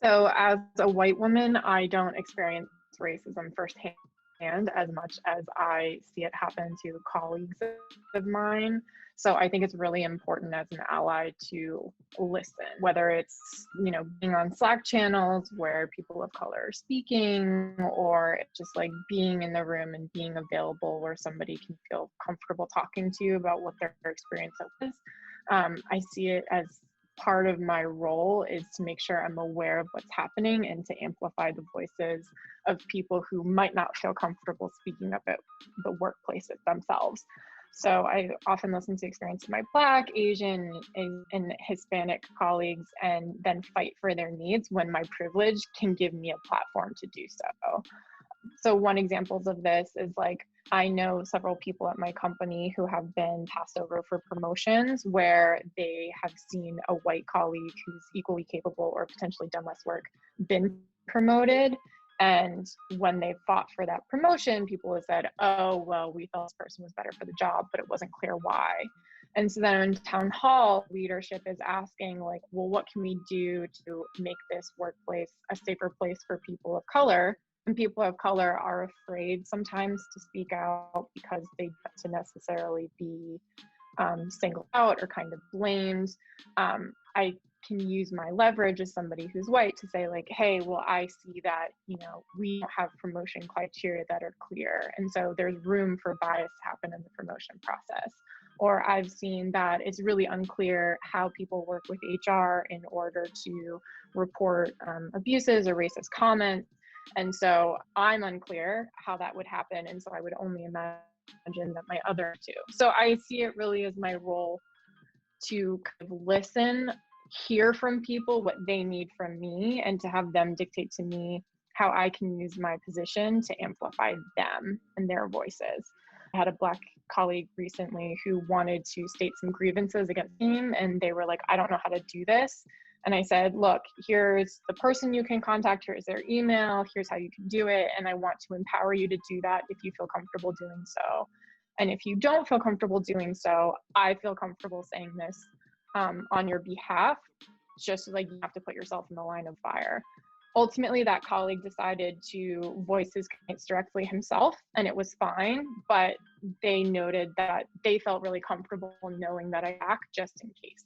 So, as a white woman, I don't experience racism firsthand as much as I see it happen to colleagues of mine. So, I think it's really important as an ally to listen, whether it's, being on Slack channels where people of color are speaking, or just like being in the room and being available where somebody can feel comfortable talking to you about what their experience is. I see it as part of my role is to make sure I'm aware of what's happening and to amplify the voices of people who might not feel comfortable speaking up at the workplace themselves. So I often listen to experience of my Black, Asian, and Hispanic colleagues and then fight for their needs when my privilege can give me a platform to do so. So one examples of this is like I know several people at my company who have been passed over for promotions where they have seen a white colleague who's equally capable or potentially done less work been promoted. And when they fought for that promotion, people have said, oh, well, we thought this person was better for the job, but it wasn't clear why. And so then in town hall, leadership is asking, like, well, what can we do to make this workplace a safer place for people of color? And people of color are afraid sometimes to speak out because they don't to necessarily be singled out or kind of blamed. I can use my leverage as somebody who's white to say like, hey, well, I see that, we don't have promotion criteria that are clear. And so there's room for bias to happen in the promotion process. Or I've seen that it's really unclear how people work with HR in order to report abuses or racist comments. And so I'm unclear how that would happen. And so I would only imagine that my other two. So I see it really as my role to kind of listen, hear from people what they need from me, and to have them dictate to me how I can use my position to amplify them and their voices. I had a Black colleague recently who wanted to state some grievances against the team, and they were like, I don't know how to do this. And I said, look, here's the person you can contact, here's their email, here's how you can do it. And I want to empower you to do that if you feel comfortable doing so. And if you don't feel comfortable doing so, I feel comfortable saying this on your behalf, just like you have to put yourself in the line of fire. Ultimately, that colleague decided to voice his complaints directly himself, and it was fine, but they noted that they felt really comfortable knowing that I act just in case.